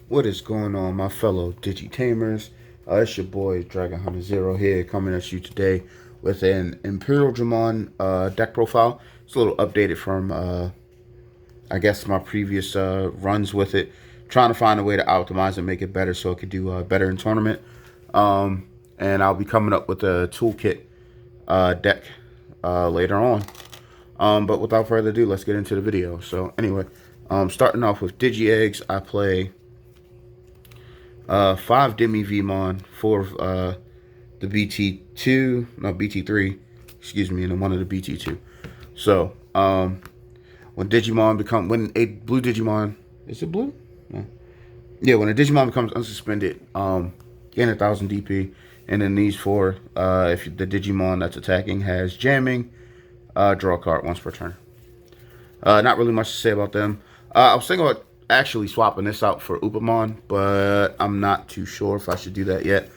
What is going on, my fellow Digitamers? It's your boy Dragon Hunter Zero here, coming at you today with an Imperialdramon deck profile. It's a little updated from, I guess, my previous runs with it. Trying to find a way to optimize and make it better so it could do better in tournament. And I'll be coming up with a toolkit deck later on. But without further ado, let's get into the video. So anyway, starting off with Digi Eggs, I play 5 Demi Vmon, 4 of the BT2, no, BT3, excuse me, and then 1 of the BT2. So, when a blue Digimon, is it blue? No. Yeah, when a Digimon becomes unsuspended, gain 1000 DP, and then these 4, if the Digimon that's attacking has jamming, draw a card once per turn. Not really much to say about them. I was thinking about actually swapping this out for Upamon, but I'm not too sure if I should do that yet.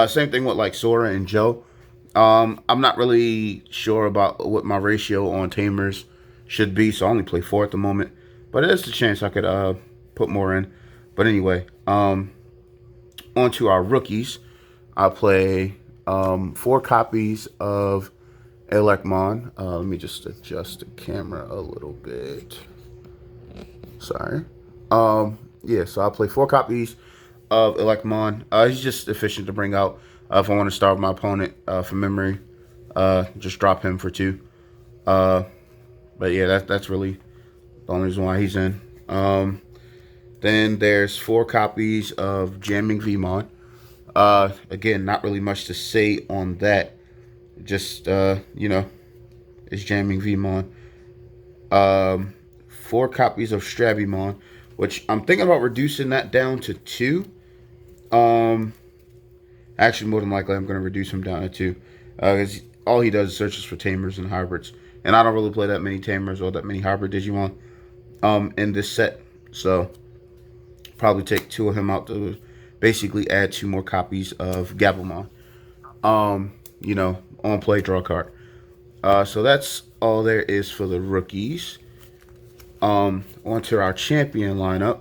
Same thing with like Sora and Joe. I'm not really sure about what my ratio on Tamers should be, so I only play 4 at the moment. But there's a chance I could put more in. But anyway, on to our rookies. I play 4 copies of Elecmon. Let me just adjust the camera a little bit. Sorry. Yeah, so I'll play 4 copies of Elecmon. He's just efficient to bring out. If I want to starve my opponent for memory, just drop him for 2. But yeah, that's really the only reason why he's in. Then there's 4 copies of Jamming Vmon. Again, not really much to say on that. Just, you know, it's Jamming Vmon. 4 copies of Strabimon, which I'm thinking about reducing that down to 2. Actually, more than likely, I'm going to reduce him down to 2. Because all he does is searches for Tamers and Hybrids. And I don't really play that many Tamers or that many Hybrid Digimon in this set. So, probably take 2 of him out to basically add 2 more copies of Gabumon. You know, on play, draw a card. So that's all there is for the rookies. Onto our champion lineup.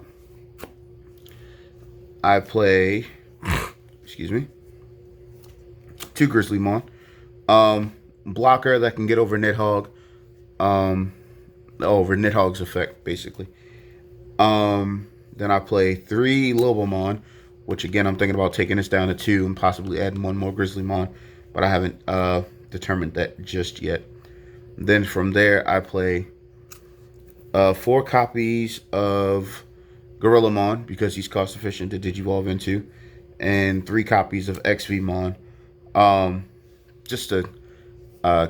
I play, excuse me, 2 Grizzlymon. Blocker that can get over Nidhogg. Over Nidhogg's effect, basically. Then I play 3 Lobomon, which again, I'm thinking about taking this down to 2 and possibly adding 1 more Grizzlymon, but I haven't determined that just yet. Then from there, I play 4 copies of Gorillamon, because he's cost efficient to Digivolve into, and 3 copies of XVmon, just to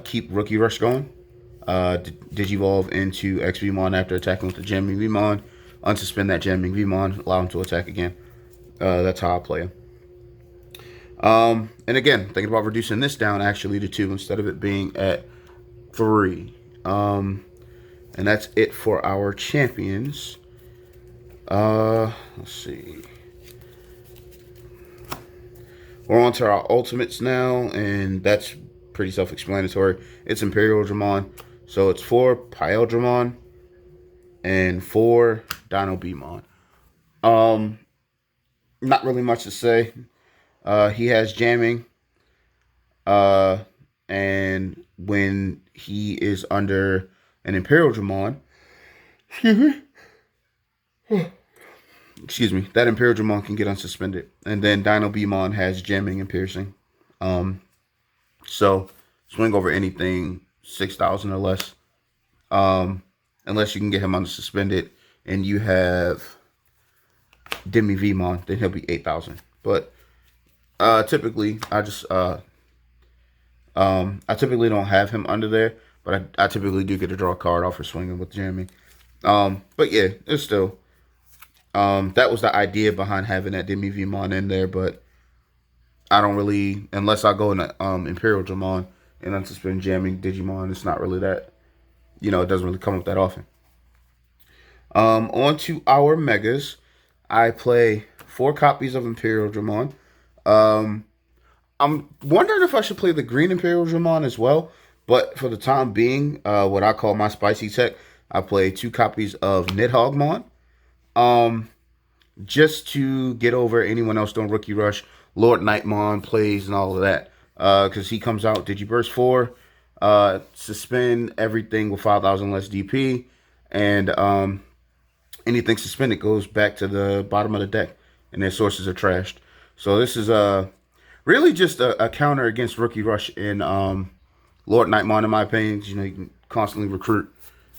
keep Rookie Rush going. Digivolve into XVmon after attacking with the Jamming Vmon, unsuspend that Jamming Vmon, allow him to attack again. That's how I play him. And again, thinking about reducing this down actually to 2 instead of it being at 3. And that's it for our champions. Let's see. We're on to our ultimates now, and that's pretty self-explanatory. It's Imperialdramon, so it's 4 Imperialdramon and 4 Dino Beamon. Not really much to say. He has jamming, and when he is under an Imperialdramon, excuse me, that Imperialdramon can get unsuspended, and then Dino Beamon has jamming and piercing. So swing over anything 6,000 or less, unless you can get him unsuspended, and you have Demi Vmon, then he'll be 8,000. But typically, I typically don't have him under there, but I typically do get to draw a card off for swinging with jamming. But yeah, it's still, that was the idea behind having that Demi Vmon in there, but I don't really, unless I go into Imperialdramon and unsuspend jamming Digimon, it's not really that, you know, it doesn't really come up that often. On to our Megas. I play 4 copies of Imperialdramon. I'm wondering if I should play the green Imperialdramon as well, but for the time being, what I call my spicy tech, I play 2 copies of Nidhoggmon. just to get over anyone else doing Rookie Rush, Lord Nightmon plays and all of that. Because he comes out Digiburst 4, suspend everything with 5,000 less DP, and anything suspended goes back to the bottom of the deck, and their sources are trashed. So this is really just a counter against Rookie Rush in Lord Nightmon, in my opinion. You know, you can constantly recruit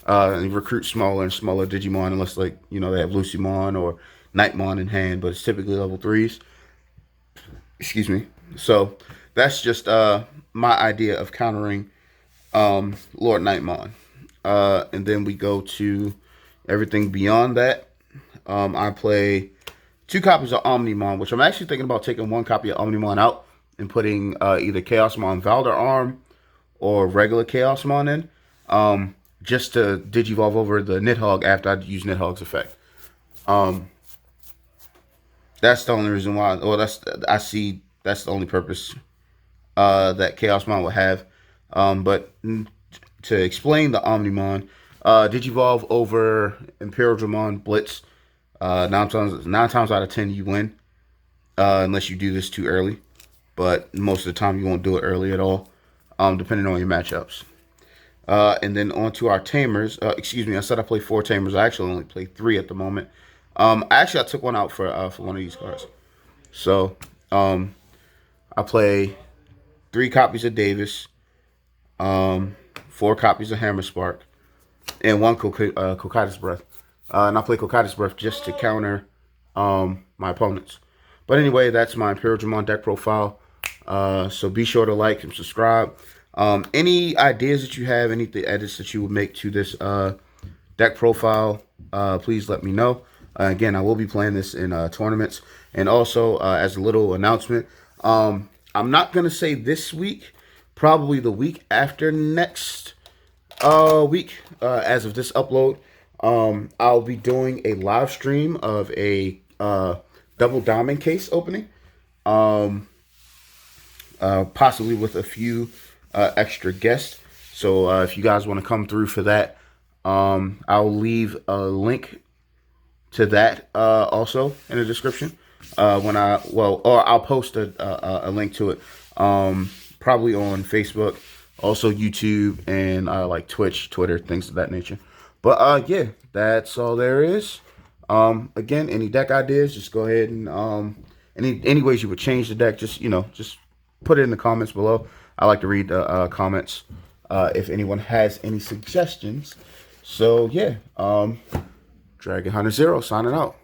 and recruit smaller and smaller Digimon, unless, like, you know, they have Lucymon or Nightmon in hand, but it's typically level 3s. Excuse me. So that's just my idea of countering Lord Nightmon. And then we go to everything beyond that. I play 2 copies of Omnimon, which I'm actually thinking about taking 1 copy of Omnimon out and putting either Chaosmon Valder Arm or regular Chaosmon in, just to Digivolve over the Nidhogg after I use Nidhogg's effect. That's the only reason why. Well, that's the only purpose that Chaosmon would have. But to explain the Omnimon, Digivolve over Imperialdramon Blitz. 9 times out of 10 you win, unless you do this too early. But most of the time you won't do it early at all, depending on your matchups. And then on to our tamers. Excuse me, I said I play 4 tamers. I actually only play 3 at the moment. I took one out for one of these cards. So I play 3 copies of Davis, 4 copies of Hammer Spark, and 1 Cocytus Breath. And I play Cocytus Breath just to counter my opponents. But anyway, that's my Imperialdramon deck profile. So be sure to like and subscribe. Any ideas that you have, any edits that you would make to this deck profile, please let me know. Again, I will be playing this in tournaments. And also, as a little announcement, I'm not going to say this week, probably the week after next week, as of this upload. I'll be doing a live stream of a double diamond case opening, possibly with a few extra guests. So if you guys want to come through for that, I'll leave a link to that also in the description. Or I'll post a link to it, probably on Facebook, also YouTube, and like Twitch, Twitter, things of that nature. But yeah, that's all there is. Again, any deck ideas, just go ahead and any ways you would change the deck, just put it in the comments below. I like to read the comments if anyone has any suggestions. So yeah, Dragon Hunter Zero signing out.